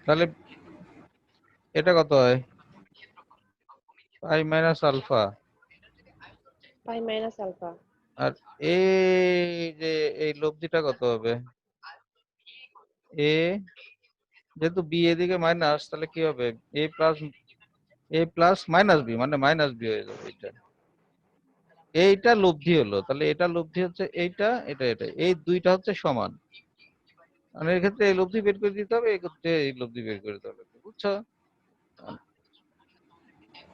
তাহলে এটা কত হয়? পাই মাইনাস আলফা। পাই মাইনাস আলফা। আর এই যে এই লব্ধিটা কত হবে? এ যেহেতু বি এদিকে মাইনাস, তাহলে কি হবে? এ প্লাস মাইনাস বি, মানে মাইনাস বি হয়ে যাবে এটা। এইটা লব্ধি হলো, তাহলে এটা লব্ধি হচ্ছে এইটা, এটা এই দুইটা হচ্ছে সমান। মানে এর ক্ষেত্রে এই লব্ধি বের করে দিতে হবে, এই ক্ষেত্রে এই লব্ধি বের করে দিতে হবে, বুঝছো?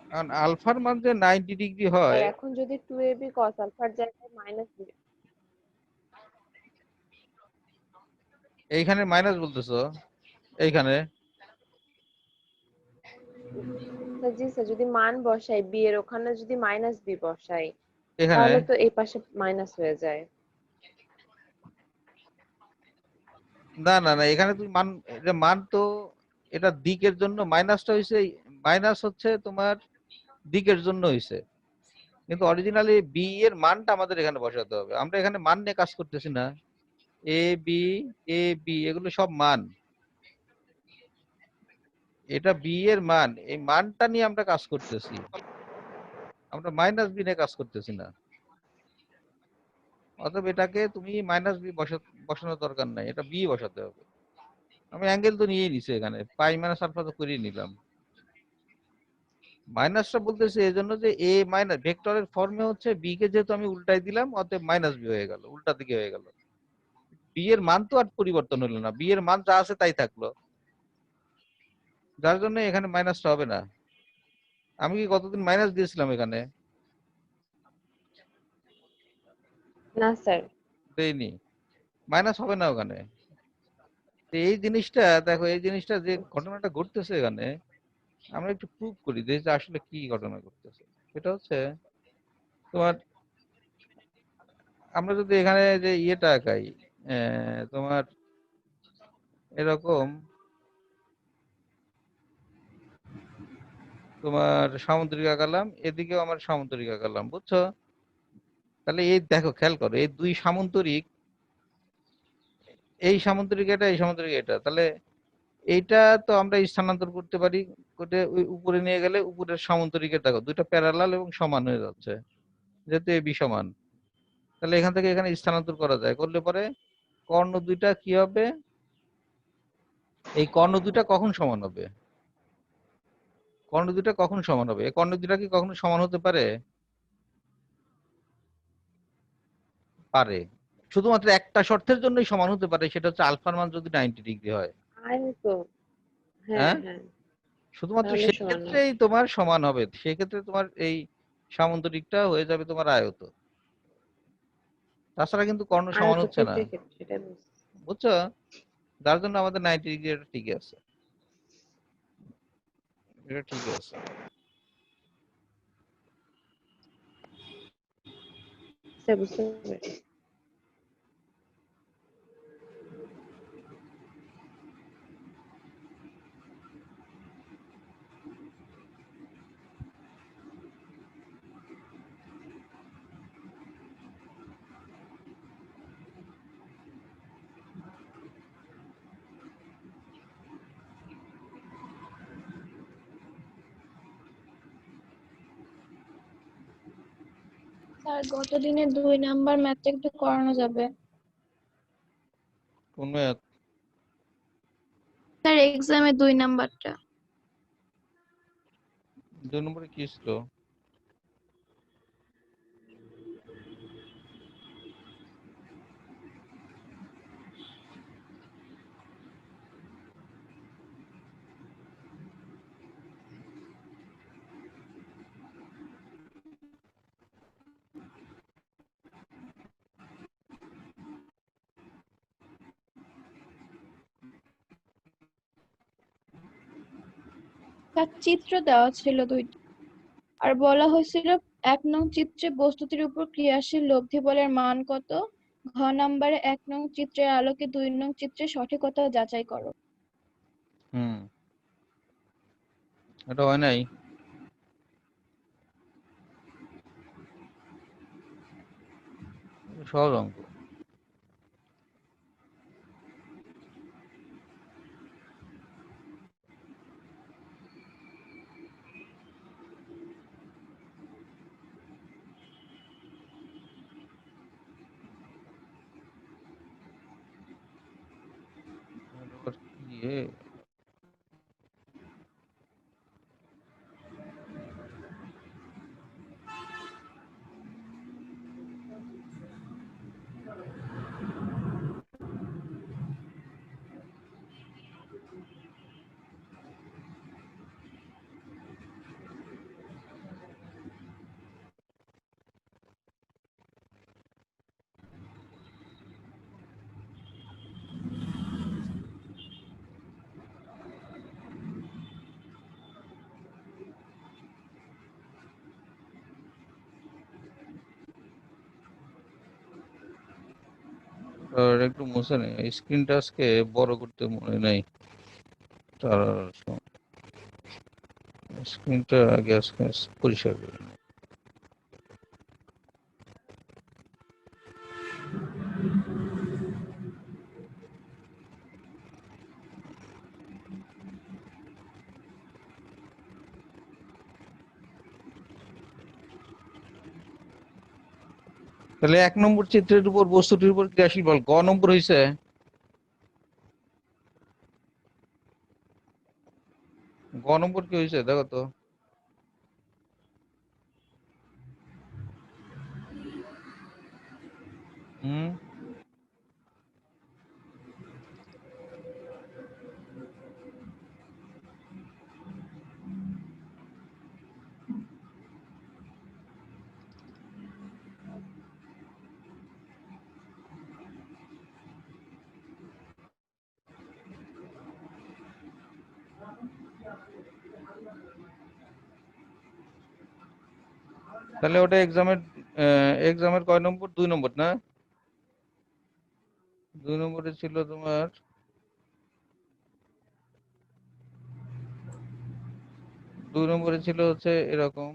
কারণ আলফার মান যে 90 ডিগ্রি আর হয়, এখন যদি 2ab cos আলফার জায়গায় মাইনাস দিই, এইখানে মাইনাস বলতেছো, এইখানে জি স্যার, যদি মান বসাই বি এর ওখানে, যদি মাইনাস বি বসাই, এখানে তাহলে তো এই পাশে মাইনাস হয়ে যায়। না না না, এখানে তুমি মান, এটা মান তো, এটা দিকের জন্য মাইনাসটা হয়েছে, মাইনাস হচ্ছে তোমার দিকের জন্য হয়েছে, কিন্তু অরিজিনালি বি এর মানটা আমাদের এখানে বসাতে হবে। আমরা এখানে মান নিয়ে কাজ করতেছি না। এ বি, এ বি এগুলো সব মান, এটা বি এর মান, এই মানটা নিয়ে আমরা কাজ করতেছি, আমরা মাইনাস বি নিয়ে কাজ করতেছি না। অতএব এটাকে তুমি মাইনাস বি বসানোর দরকার নাই, এটা বি বসাতে হবে। আমি অ্যাঙ্গেল তো নিয়েই নিছি, এখানে পাই মাইনাস আলফা তো করিয়ে নিলাম। মাইনাসটা বলতেছে এই জন্য যে এ মাইনাস ভেক্টরের ফর্মে হচ্ছে বি কে যেহেতু আমি উল্টাই দিলাম, অতএব মাইনাস বি হয়ে গেল, উল্টা দিকে হয়ে গেল। বি এর মান তো আর পরিবর্তন হলো না, বি এর মান যা আছে তাই থাকলো, যার জন্য এখানে মাইনাসটা হবে না। আমি কি কতদিন মাইনাস দিয়েছিলাম এখানে? না স্যার। দেইনি, মাইনাস হবে না ওখানে। তো এই জিনিসটা দেখো, এই জিনিসটা যে ঘটনাটা ঘটতেছে এখানে, আমরা একটু প্রুভ করি যে যে আসলে কি ঘটনা ঘটতেছে। সেটা হচ্ছে তোমার, আমরা যদি এখানে যে ইয়েটা আঁকাই, তোমার এরকম, তোমার সামুদ্রিক আঁকালাম, এদিকেও আমার সামুদ্রিক আঁকালাম, বুঝছো? তাহলে এই দেখো, খেয়াল করো, এই দুই সামন্তরিক, এই সামন্তরিক এটা, এই সামন্তরিক এটা, তাহলে এইটা তো আমরা স্থানান্তর করতে পারি, করে ওই উপরে নিয়ে গেলে উপরের সামন্তরিকের দেখো দুইটা প্যারালাল এবং সমান হয়ে যাচ্ছে, যেহেতু এ বি সমান। তাহলে এখান থেকে এখানে স্থানান্তর করা যায়, করলে পরে কর্ণ দুইটা কি হবে? এই কর্ণ দুইটা কখন সমান হবে? কর্ণ দুইটা কখন সমান হবে? এই কর্ণ দুইটা কি কখনো সমান হতে পারে? পারে, শুধুমাত্র একটা শর্তের জন্যই সমান হতে পারে, সেটা হচ্ছে আলফার মান যদি 90 ডিগ্রি হয়। আয় তো। হ্যাঁ হ্যাঁ, হ্যাঁ, শুধুমাত্র তাহলে সেই সমান হবে। ক্ষেত্রেই তোমার সমান হবে, সেক্ষেত্রে তোমার এই সামন্তরিকটা হয়ে যাবে তোমার আয়ত। তাছাড়া কিন্তু কর্ণ সমান হচ্ছে না, আয়তক্ষেত্রের ক্ষেত্রে সেটাই বুঝছি। বুঝছো? যার জন্য আমাদের 90 ডিগ্রি এটা ঠিক আছে, এটা ঠিক আছে। স্যার বুঝতে পেরেছি। স্যার গত দিনে 2 নাম্বার ম্যাথটা একটু করানো যাবে? কোন ম্যাথ? স্যার এক্সামে 2 নাম্বারটা। 2 নম্বরে কি ছিল? স্যার চিত্র দেওয়া ছিল 2টি, আর বলা হয়েছিল 1 নং চিত্রে বস্তুটির উপর ক্রিয়াশীল লব্ধি বলের মান কত। ঘ নাম্বারে 1 নং চিত্রের আলোকে 2 নং চিত্রের সঠিকতা যাচাই করো। হুম, এটা হয় নাই। সহজ অঙ্ক। ইয়ে আর একটু মুছে নেই, স্ক্রিনটা আজকে বড় করতে মনে নাই। তার স্ক্রিনটা আগে আজকে পরিষ্কার করে নিই। তাহলে 1 নম্বর চিত্রের উপর বস্তুটির উপর ক্রিয়াশীল বল গ নম্বর হয়েছে। গ নম্বর কি হয়েছে দেখো তো। হুম, তাহলে ওটা এক্সামের কয় নম্বর? 2 নম্বর না? 2 নম্বরে ছিল তোমার, 2 নম্বরে ছিল হচ্ছে এরকম,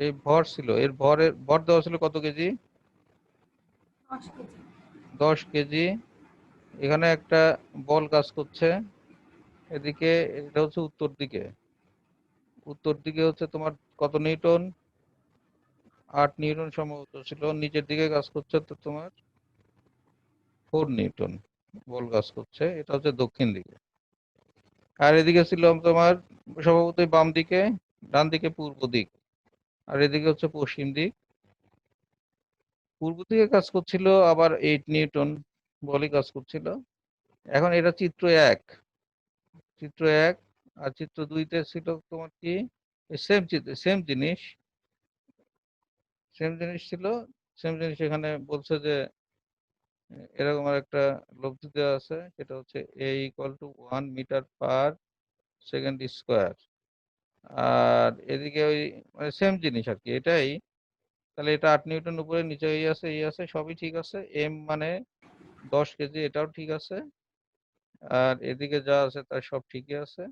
এই ভর ছিল, এর ভর দেওয়া ছিল কত কেজি? 10 কেজি। এখানে একটা বল কাজ করছে, এদিকে এটা হচ্ছে উত্তর দিকে, উত্তর দিকে হচ্ছে তোমার কত নিউটন? 8 নিউটন সম্ভবত ছিল। নিচের দিকে কাজ করছে তো তোমার 4 নিউটন বল কাজ করছে, এটা হচ্ছে দক্ষিণ দিকে। আর এদিকে ছিল তোমার স্বভাবতই বাম দিকে, ডান দিকে পূর্ব দিক, আর এদিকে হচ্ছে পশ্চিম দিক। পূর্ব দিকে কাজ করছিল আবার 8 নিউটন বলই কাজ করছিল। এখন এটা চিত্র 1, চিত্র 1 আর চিত্র 2তে ছিল তোমার কি সেম চিত্র, সেম জিনিস ছিল। সেম জিনিস এখানে বলছে যে এরকম আর একটা লব্ধি দেওয়া আছে, সেটা হচ্ছে a = 1 metre per second square. আর এদিকে ওই মানে সেম জিনিস আর কি এটাই। তাহলে এটা 8 নিউটন উপরে, নিচে এই আছে সবই ঠিক আছে। এম মানে 10 কেজি, এটাও ঠিক আছে। আর এদিকে যা আছে তার সব ঠিকই আছে।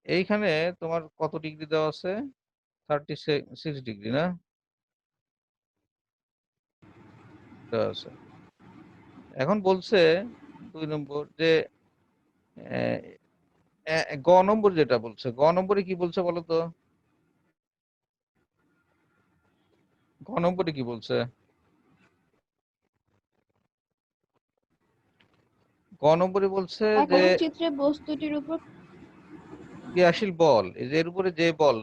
এইখানে তোমার কত ডিগ্রি দেওয়া আছে? 36 ডিগ্রি না দেওয়া আছে। এখন বলছে 2 নম্বর যে আহ, গ নম্বর যেটা বলছে, গ নম্বরে কি বলছে বলো তো? গ নম্বরে কি বলছে? গ নম্বরে বলছে এক যে নং চিত্রে বস্তুটির উপর ক্রিয়াশীল বল, এই যে এর উপরে যে বল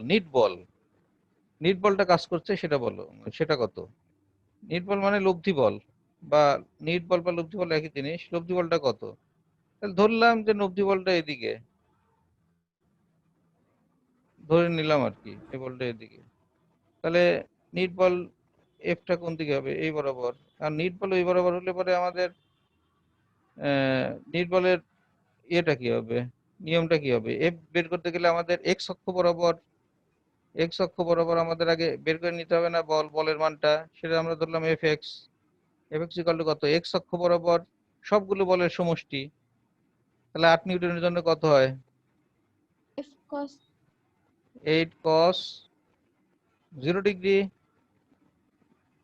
নিট বলটা কাজ করছে সেটা বলো, সেটা কত? নিট বল মানে লব্ধি বল, বা নিট বল বা লব্ধি বল একই জিনিস। লব্ধি বলটা কত? তাহলে ধরলাম যে লব্ধি বলটা এদিকে, ধরে নিলাম আর কি এই বলটা এদিকে। তাহলে নিট বল এফটা কোন দিকে হবে? এই বরাবর। আর নিট বল এই বরাবর হলে পরে আমাদের নিট বলের ইয়েটা কি হবে, নিয়মটা কি হবে? এফ বের করতে গেলে আমাদের এক্স অক্ষ বরাবর আমাদের আগে বের করে নিতে হবে না বলের মানটা? সেটা আমরা ধরলাম এফ এক্স ইকাল টু কত? এক্স অক্ষ বরাবর সবগুলো বলের সমষ্টি। তাহলে 8 নিউটনের জন্য কত হয়? এফ কস 8 cos 0 ডিগ্রি,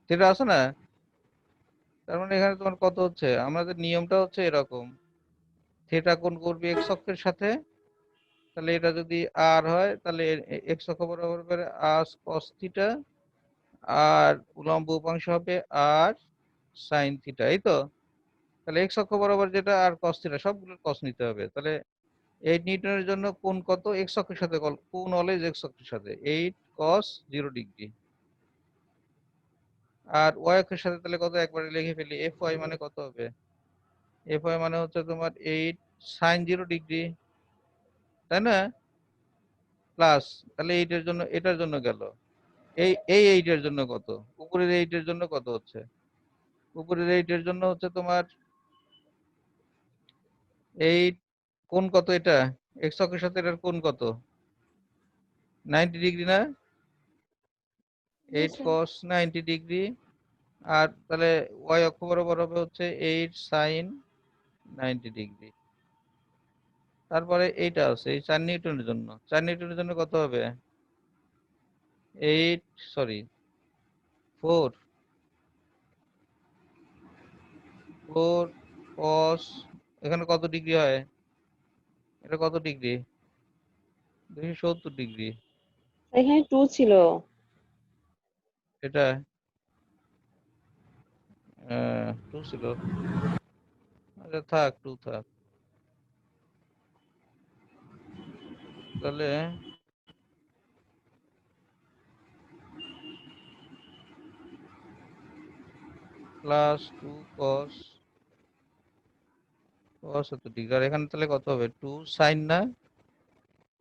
যেটা আছে না? তার মানে এখানে তোমার কত হচ্ছে, আমাদের নিয়মটা হচ্ছে এরকম, থিটা কোণ করবে এক্স অক্ষের সাথে। তাহলে এটা যদি আর হয় তাহলে এক্স অক্ষ বরাবর করে আর cos থিটা, আর উলম্ব উপাংশ হবে আর সাইন থিটা, এই তো। তাহলে এক্স অক্ষ বরাবর যেটা আর কস থিটা সবগুলোর কস নিতে হবে। তাহলে 8 নিউটনের জন্য কোণ কত? এক্স অক্ষের সাথে কোণ অলওয়েজ এক্স অক্ষের সাথে 8 cos 0 ডিগ্রি। আর ওয়াই অক্ষের সাথে তাহলে কত একবারে লিখে ফেলি, এফ ওয়াই মানে কত হবে? এফ ওয়াই মানে হচ্ছে তোমার 8 sin 0 ডিগ্রি, তাই না? প্লাস তাহলে 8 এর জন্য এটার জন্য গেল, এই 8 এর জন্য কত? উপরের 8 এর জন্য কত হচ্ছে? উপরের 8 এর জন্য হচ্ছে তোমার 8 কোণ কত এটা? এক্স অক্ষের সাথে এটার কোণ কত? 90 ডিগ্রি না? জি 8 স্যার। cos 90 degree. আর তাহলে ওয়াই অক্ষ বরাবর হবে হচ্ছে 8 sin 90 ডিগ্রি। তারপরে এইটা আছে এই 4 নিউটনের জন্য, 4 নিউটনের জন্য কত হবে? 8 সরি 4 cos, এখানে কত ডিগ্রি হয়? এটা কত ডিগ্রি? 270 ডিগ্রি। এখানে 2 ছিল। এটা 2 ছিল। আচ্ছা থাক 2 থাক। তাহলে প্লাস 2 cos এত ডিগ্রি। আর এখানে তাহলে কত হবে? 2 sin না?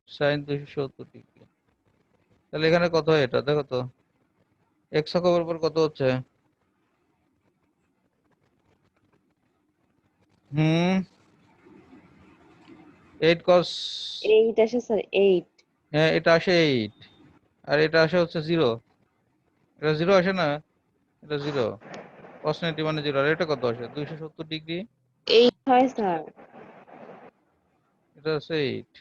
sin 270 degree. তাহলে এখানে কত হয় এটা দেখো তো, এক্স অক্ষ বরাবর কত হচ্ছে? হুম 8 cos, 8 আসে স্যার, 8। হ্যাঁ এটা আসে 8 আর এটা আসে হচ্ছে 0। এটা 0 আসে না? এটা 0 cos 90 মানে 0। আর এটা কত আসে? 270 ডিগ্রি। 8 হয় স্যার। এটা হচ্ছে 8।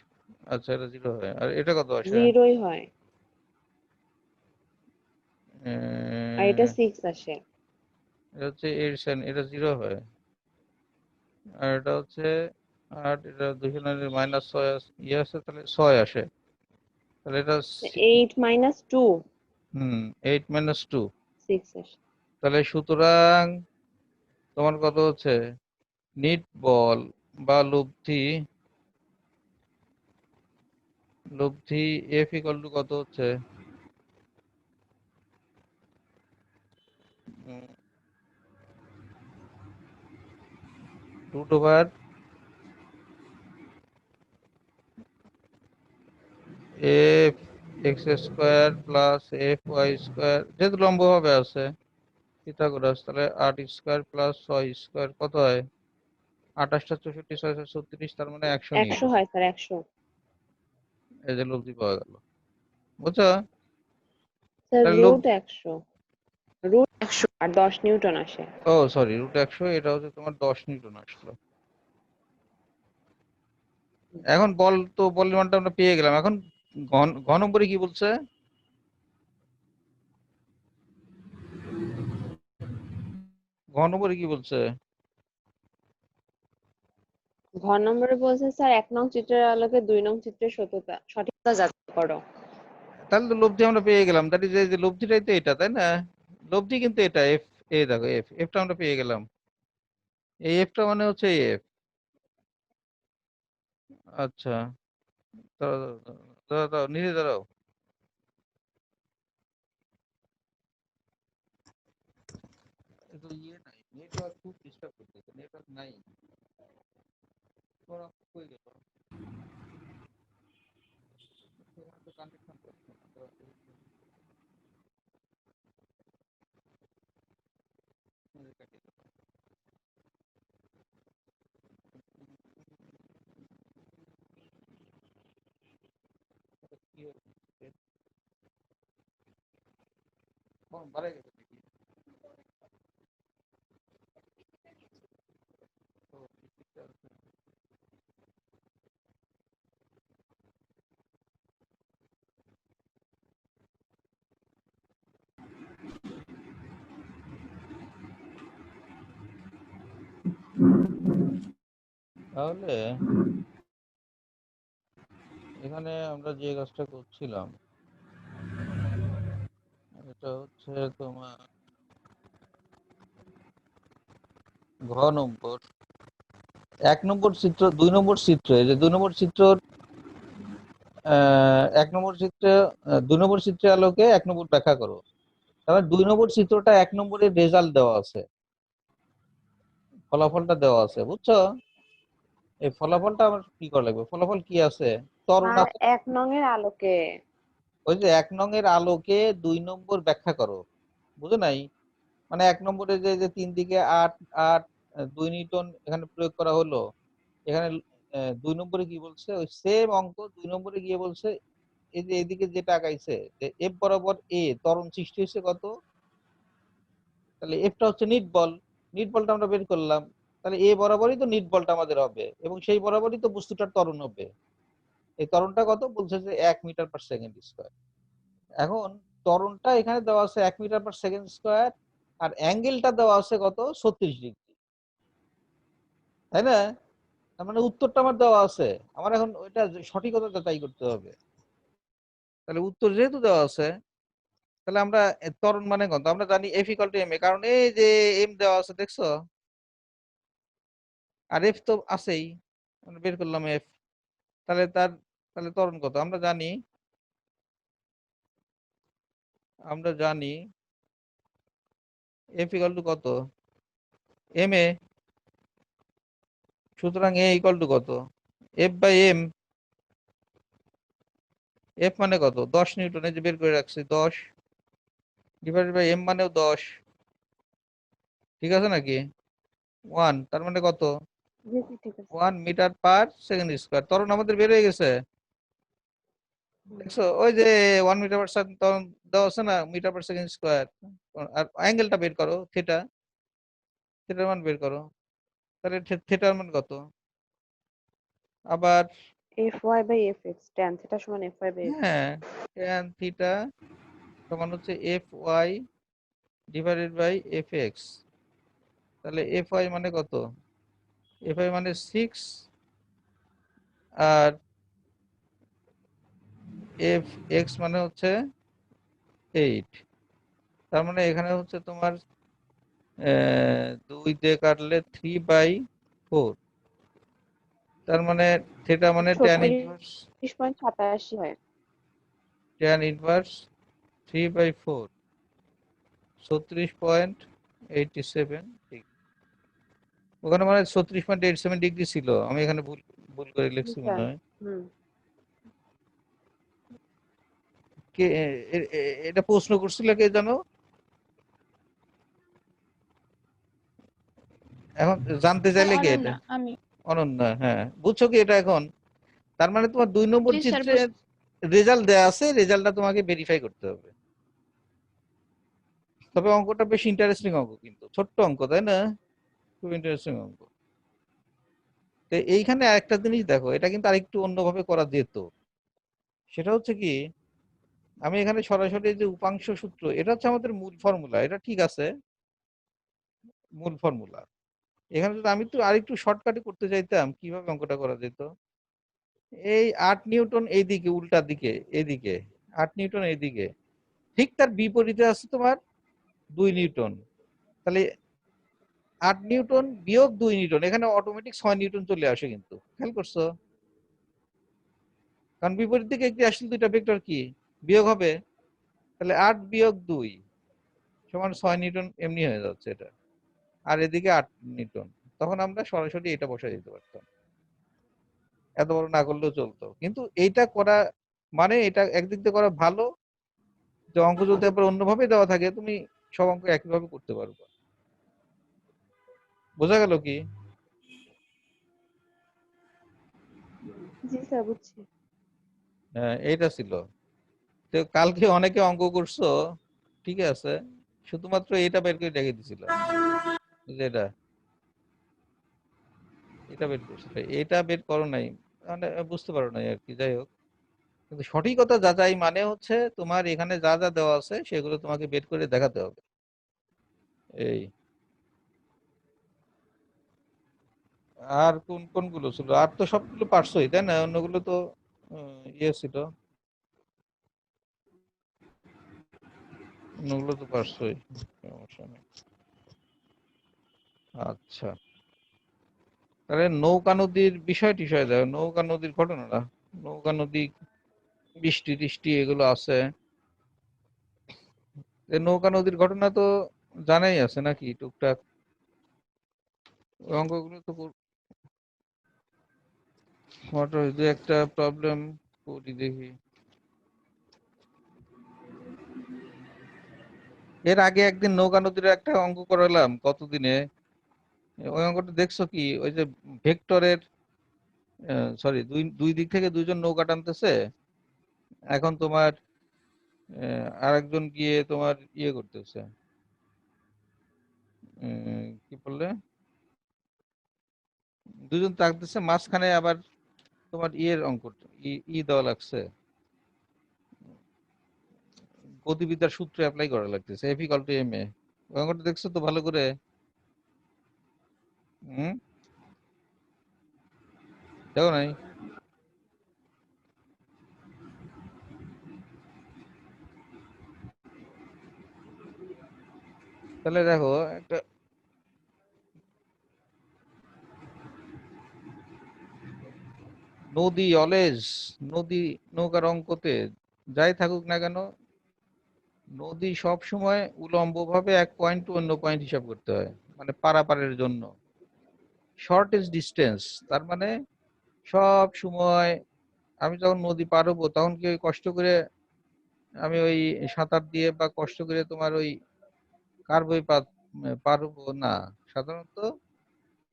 আচ্ছা এটা 0 হয়। আর এটা কত আসে? 0ই হয়। আর এটা আহ, 6 আসে। এটা হচ্ছে 8 sin, এটা 0 হয়। আর এটা হচ্ছে 8, এটা 290 মাইনাস 6 ইয়ে আছে তাহলে 6 আসে। তাহলে এটা 8 minus 2, 8 minus 2। 6 আসে। তাহলে সুতরাং তোমার কত হচ্ছে? নিট বল বা লব্ধি এফ ইকুয়াল টু কত হচ্ছে? Root over F X square plus F Y square, যেহেতু লম্বভাবে আছে পিথাগোরাস, তাহলে 8 স্কোয়ার প্লাস 6 স্কোয়ার কত হয়? 28 64 6 36, তার মানে 100 100 নিউটন। হয় স্যার, 100। এই যে লব্ধি পাওয়া গেল, বুঝছো? স্যার তাহলে রুট 100, রুট 100 আর 10 নিউটন আসে। ও সরি রুট 100, এটা হচ্ছে তোমার 10 নিউটন আসলো। এখন বল তো বলের মানটা আমরা পেয়ে গেলাম। এখন ঘন নম্বরে কি বলছে? ঘন নম্বরে কি বলছে? ঘর নম্বরে বলছে স্যার 1 নং চিত্রের আলোকে 2 নং চিত্রের সঠিকতা যাচাই করো। তাহলে তো লব্ধি আমরা পেয়ে গেলাম। দ্যাট ইজ যে লব্ধিটাই তো এটা, তাই না? লব্ধি কিন্তু এটা এফ। এই দেখো এফ, এফটা আমরা পেয়ে গেলাম। এই এফটা মানে হচ্ছে এফ। আচ্ছা দাঁড়াও দাঁড়াও দাঁড়াও, নিজে দাঁড়াও। এ তো ইয়ে নাই, নেটওয়ার্ক খুব ডিস্টার্ব করতেছে, নেটওয়ার্ক নাই। তোরা কই গেল? এখানে তো কানেকশন করছে না। কি হচ্ছে? বাড়াই গেছে নাকি? ও, ঠিক আছে। তাহলে এখানে আমরা যে কাজটা করছিলাম এটা হচ্ছে তোমার ঘ নম্বর 1 নম্বর চিত্র 2 নম্বর চিত্র, এই যে 2 নম্বর চিত্র 1 নম্বর চিত্রে 2 নম্বর চিত্রের আলোকে 1 নম্বর ব্যাখ্যা করো। তাহলে 2 নম্বর চিত্রটা 1 নম্বরের রেজাল্ট দেওয়া আছে, ফলাফলটা দেওয়া আছে, বুঝছো? এই ফলাফলটা আমার কি করা লাগবে? ফলাফল কি আছে? ত্বরণ আর আছে। 1 নং এর আলোকে ওই যে 1 নং এর আলোকে 2 নম্বর ব্যাখ্যা করো, বুঝো নাই? মানে 1 নম্বরে যে 3 দিকে 8 8 2 নিউটন এখানে প্রয়োগ করা হলো, এখানে 2 নম্বরে কি বলছে? ওই সেম অঙ্ক 2 নম্বরে গিয়ে বলছে এই যে এদিকে যেটা আঁকাইছে যে এফ বরাবর এ ত্বরণ সৃষ্টি হয়েছে কত, তাহলে এফটা হচ্ছে নিট বল, নিট বলটা আমরা বের করলাম, তাহলে এ বরাবরই তো নিট বলটা আমাদের হবে এবং সেই বরাবরই তো বস্তুটার ত্বরণ হবে। এই ত্বরণটা কত বলছে যে 1 মিটার পার সেকেন্ড স্কয়ার। এখন ত্বরণটা এখানে দেওয়া আছে 1 মিটার পার সেকেন্ড স্কয়ার, আর অ্যাঙ্গেলটা দেওয়া আছে কত 36 ডিগ্রি, তাই না? তার মানে উত্তরটা আমার দেওয়া আছে, আমার এখন ওইটা সঠিকতা যাচাই করতে হবে। তাহলে উত্তর যেহেতু দেওয়া আছে, তাহলে আমরা ত্বরণ মানে কত আমরা জানি, F equal to M A, কারণ এই যে এম দেওয়া আছে দেখছো, আর এফ তো আছেই, আমরা বের করলাম এফ, তাহলে তাহলে ত্বরণ কত আমরা জানি এফ ইকুয়াল টু কত এম এ, সুতরাং এ ইকুয়াল টু কত এফ বাই এম। এফ মানে কত 10 নিউটন, এই যে বের করে রাখছি 10 ডিভাইডেড বাই এম মানেও 10, ঠিক আছে নাকি? 1 তার মানে কত জি জি ঠিক আছে। 1 মিটার পার সেকেন্ড স্কয়ার। ত্বরণ আমাদের বের হয়ে গেছে, দেখছো? ওই যে 1 মিটার পার সেকেন্ড ত্বরণ দেওয়া আছে না, মিটার পার সেকেন্ড স্কয়ার। আর অ্যাঙ্গেলটা বের করো, থিটা, থিটার মান বের করো, তাহলে থিটার মান কত? আবার fy by fx tan theta সমান fy বাই fx। হ্যাঁ, tan থিটা সমান হচ্ছে F Y divided by F X. তাহলে এফ ওয়াই মানে কত? এফ ওয়াই মানে 6, আর এফ এক্স মানে হচ্ছে 8। তার মানে এখানে হচ্ছে তোমার 2 দিয়ে কাটলে 3/4, তার মানে থিটা মানে tan ইনভার্স 36.87 হয়। tan inverse 3/4 36.87 degree. ওখানে মানে 36.87 ডিগ্রি ছিল, আমি এখানে ভুল ভুল করে জি লিখছি মনে স্যার। হয়। হুম। কে এটা প্রশ্ন করছিল কে জানো? এখন জানতে স্যার চাইলে কে এটা? অনন্যা, আমি। অনন্যা, হ্যাঁ বুঝছো কি এটা এখন? তার মানে তোমার 2 নম্বর জি স্যার, চিত্রে রেজাল্ট দেয়া আছে, রেজাল্টটা তোমাকে ভেরিফাই করতে হবে। তবে অঙ্কটা বেশ ইন্টারেস্টিং অঙ্ক, কিন্তু ছোট্ট অঙ্ক তাই না, খুব ইন্টারেস্টিং অঙ্ক। তো এইখানে আরেকটা জিনিস দেখো, এটা কিন্তু আরেকটু অন্যভাবে করা যেত। সেটা হচ্ছে কি, আমি এখানে সরাসরি যে উপাংশ সূত্র, এটা হচ্ছে আমাদের মূল ফর্মুলা, এটা ঠিক আছে মূল ফর্মুলা। এখানে যদি আমি তো আরেকটু শর্টকাটে করতে চাইতাম, কিভাবে অঙ্কটা করা যেত? এই 8 নিউটন এইদিকে, উল্টা দিকে, এদিকে 8 নিউটন এইদিকে, ঠিক তার বিপরীতে আছে তোমার 2 নিউটন। তাহলে 8 নিউটন বিয়োগ 2 নিউটন, এখানে অটোমেটিক 6 নিউটন চলে আসে, কিন্তু খেয়াল করছো? কারণ বিপরীত দিকে একটি আসলে দুইটা ভেক্টর কি বিয়োগ হবে, তাহলে 8 বিয়োগ 2 সমান 6 নিউটন, এমনি হয়ে যাচ্ছে এটা। আর এদিকে 8 নিউটন, তখন আমরা সরাসরি এটা বসাই দিতে পারতাম, এত বড় না করলেও চলতো। কিন্তু এইটা করা মানে এটা একদিক দিয়ে করা ভালো, যে অঙ্ক যদি আবার অন্যভাবে দেওয়া থাকে তুমি সব অঙ্ক একইভাবে করতে পারবে। বোঝা গেল কি? জি স্যার বুঝছি। হ্যাঁ, এইটা ছিল। তো কালকে অনেকে অঙ্ক করছো, ঠিক আছে, শুধুমাত্র এটা বের করে রেখে দিছিলাম, যে এটা এটা বের করছো, এটা বের করো নাই, মানে বুঝতে পারো নাই আর কি, যাই হোক। কিন্তু সঠিকতা যাচাই মানে হচ্ছে তোমার এখানে যা যা দেওয়া আছে সেগুলো তোমাকে বের করে দেখাতে হবে। এই আর কোন কোনগুলো ছিল? আর তো সবগুলো পারছোই তাই না, অন্যগুলো তো ইয়ে ছিল, অন্যগুলো তো পারছোই, সমস্যা নেই। আচ্ছা, তাহলে নৌকা নদীর বিষয় টিষয় দেখো, নৌকা নদীর ঘটনাটা, নৌকা নদী, বৃষ্টি টিষ্টি এগুলো আছে। নৌকা নদীর ঘটনা তো জানাই আছে নাকি টুকটাক, ওই অঙ্কগুলো তো দু একটা প্রবলেম করি দেখি। এর আগে একদিন নৌকা নদীর একটা অঙ্ক করালাম কতদিনে, ওই অঙ্কটা দেখছো কি? ওই যে ভেক্টরের, সরি, দুই দুই দিক থেকে দুইজন নৌকা টানতেছে, এখন তোমার আরেকজন গিয়ে তোমার ইয়ে করতেছে, কি বললে, দুজন টানতেছে, মাঝখানে আবার তোমার ইয়ের অঙ্ক, দেওয়া লাগছে, গতিবিদ্যার সূত্র অ্যাপ্লাই করা লাগতেছে, F equal to M A. ওই অঙ্কটা দেখছো তো ভালো করে? হুম, দেখো নাই? তাহলে দেখো একটা, নদী অলওয়েজ, নদী নৌকার অঙ্কতে যাই থাকুক না কেন, নদী সব সময় উলম্ব ভাবে এক পয়েন্ট টু অন্য পয়েন্ট হিসাব করতে হয়, মানে পারাপারের জন্য শর্টেজ ডিস্টেন্স। তার মানে সব সময় আমি যখন নদী পার হবো তখন কি ওই কষ্ট করে আমি ওই সাঁতার দিয়ে বা কষ্ট করে তোমার ওই কার বই পার হবো না, সাধারণত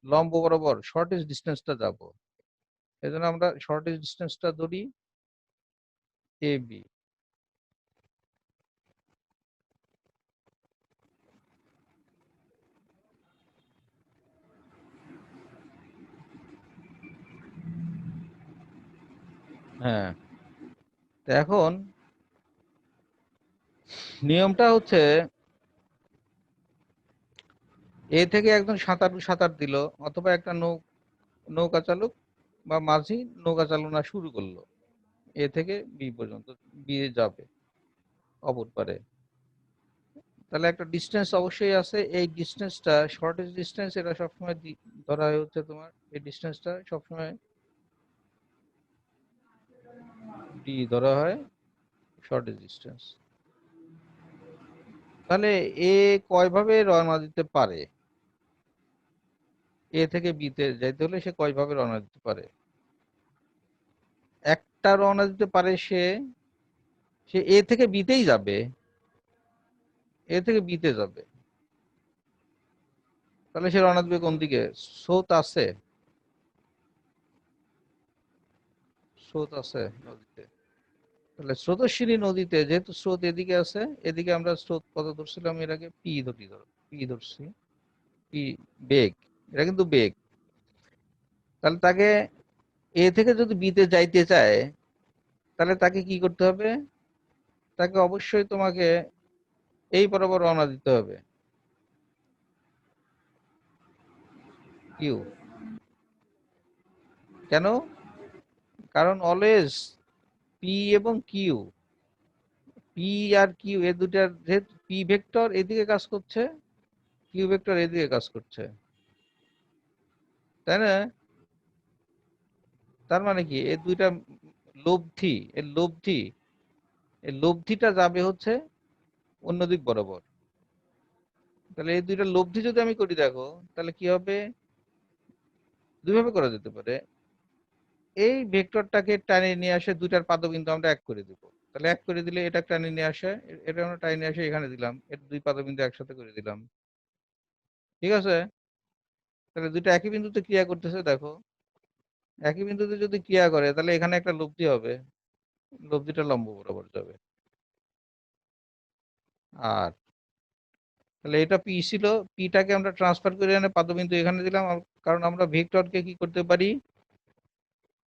লম্ব বরাবর শর্টেজ ডিস্টেন্সটা যাব। এই জন্য আমরা শর্টেজ ডিস্টেন্সটা ধরি এ বি। হ্যাঁ, তো এখন নিয়মটা হচ্ছে, এ থেকে একজন সাঁতারু সাঁতার দিল, অথবা একটা নৌকা চালক বা মাঝি নৌকা চালনা শুরু করলো, এ থেকে বি পর্যন্ত, বি এ যাবে অপর পারে। তাহলে একটা ডিস্টেন্স অবশ্যই আছে, এই ডিস্টেন্সটা শর্টেজ ডিস্টেন্স, এটা সবসময় ধরা হয় হচ্ছে তোমার, এই ডিস্টেন্সটা সবসময় ডি ধরা হয় শর্টেজ ডিস্টেন্স। তাহলে এ কয় ভাবে রওনা দিতে পারে, এ থেকে বি তে যাইতে হলে সে কয় ভাবে রওনা দিতে পারে? একটা রওনা দিতে পারে সে, সে এ থেকে বিতেই যাবে, এ থেকে বিতে যাবে। তাহলে সে রওনা দিবে কোন দিকে? স্রোত আছে, স্রোত আছে নদীতে। তাহলে স্রোতস্বিনী নদীতে যেহেতু স্রোত এদিকে আছে, এদিকে আমরা স্রোত কত ধরছিলাম এর আগে? পি ধরি, ধরো পি ধরছি, পি বেগ, এটা কিন্তু বেগ। তাহলে তাকে এ থেকে যদি বিতে যাইতে চায়, তাহলে তাকে কি করতে হবে? তাকে অবশ্যই তোমাকে এই বরাবর রওনা দিতে হবে, কিউ। কেন? কারণ অলওয়েজ পি এবং কিউ, পি আর কিউ এ দুটার, যেহেতু পি ভেক্টর এদিকে কাজ করছে, কিউ ভেক্টর এদিকে কাজ করছে, তাই না? তার মানে কি, এই দুইটা লব্ধি, এর লব্ধি, এই লব্ধিটা যাবে হচ্ছে অন্য দিক বরাবর। তাহলে এই দুইটা লব্ধি যদি আমি করি দেখো, তাহলে কি হবে? দুইভাবে করা যেতে পারে। এই ভেক্টরটাকে টানে নিয়ে আসে দুইটার পাদবিন্দু আমরা এক করে দিব, তাহলে এক করে দিলে এটা টানে নিয়ে আসে, এটা আমরা টানে নিয়ে আসে এখানে দিলাম, এর দুই পাদবিন্দু একসাথে করে দিলাম, ঠিক আছে? তাহলে দুইটা একই বিন্দুতে ক্রিয়া করতেছে দেখো, একই বিন্দুতে যদি ক্রিয়া করে তাহলে এখানে একটা লব্ধি হবে, লব্ধিটা লম্ব বরাবর যাবে। আর তাহলে এটা পি ছিল, পিটাকে আমরা ট্রান্সফার করে এনে পাদবিন্দু এখানে দিলাম, কারণ আমরা ভেক্টরকে কি করতে পারি?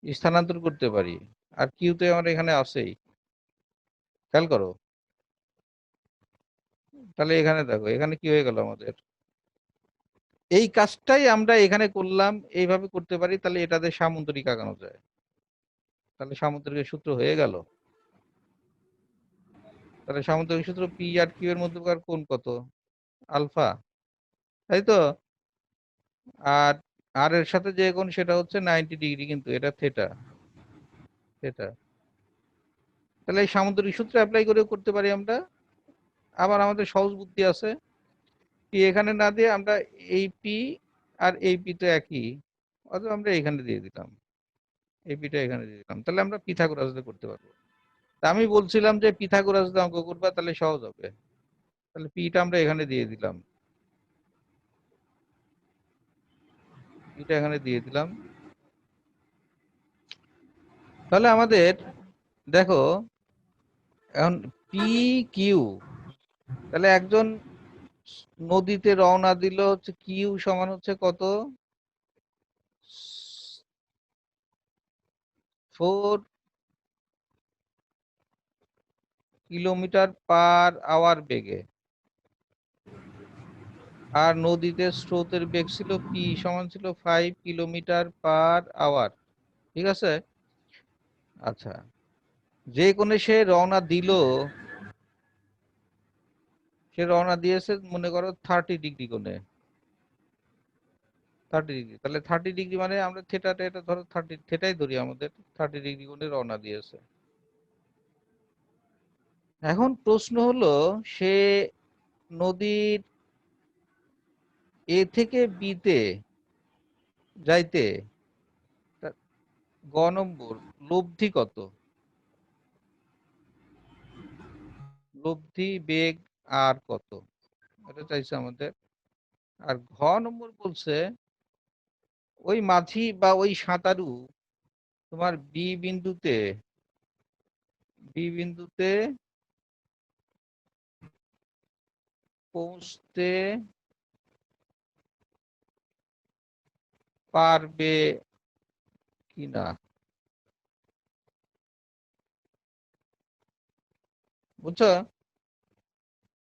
স্থানান্তর করতে পারি। আর কিউতে আমার এখানে আছেই, খেয়াল করো। তাহলে এখানে দেখো, এখানে কি হয়ে গেল আমাদের? এই কাজটাই আমরা এখানে করলাম, এইভাবে করতে পারি, তাহলে এটাতে সামন্তরিক আগানো যায়। তাহলে সামন্তরিকের সূত্র হয়ে গেল। তাহলে সামন্তরিক সূত্র পি আর কিউ এর মধ্যকার কোণ কত? আলফা, তাই তো? আর আর এর সাথে যে কোণ সেটা হচ্ছে 90 ডিগ্রি, কিন্তু এটা থেটা। থেটা। তাহলে এই সামুদ্রিক সূত্র অ্যাপ্লাই করেও করতে পারি আমরা। আবার আমাদের সহজ বুদ্ধি আছে, পি এখানে না দিয়ে আমরা এই পি আর এই পি তো একই, অথবা আমরা এখানে দিয়ে দিলাম, এই পিটা এখানে দিয়ে দিলাম, তাহলে আমরা পিথাগোরাস দিয়ে করতে পারবো। তা আমি বলছিলাম যে পিথাগোরাস দিয়ে অঙ্ক করবা, তাহলে সহজ হবে। তাহলে পিটা আমরা এখানে দিয়ে দিলাম, পিটা এখানে দিয়ে দিলাম। তাহলে আমাদের দেখো এখন পি কিউ, তাহলে একজন নদীতে রওনা দিল হচ্ছে কিউ সমান হচ্ছে কত, 4 কিলোমিটার/আওয়ার বেগে, আর নদীতে স্রোতের বেগ ছিল পি সমান ছিল 5 কিলোমিটার/আওয়ার। ঠিক আছে। আচ্ছা, যে কোণে সে রওনা দিল, সে রওনা দিয়েছে মনে করো 30 ডিগ্রি কোণে, 30 ডিগ্রি, তাহলে 30 ডিগ্রি মানে আমরা থেটাটা এটা ধরো 30 থেটাই ধরি, আমাদের 30 ডিগ্রি কোণে রওনা দিয়েছে। এখন প্রশ্ন হলো, সে নদীর এ থেকে বিতে যাইতে গ নম্বর লব্ধি কত, লব্ধি বেগ আর কত, এটা চাইছে আমাদের। আর ঘ নম্বর বলছে ওই মাঝি বা ওই সাঁতারু তোমার বি বিন্দুতে পৌঁছতে পারবে কিনা, বুঝছো?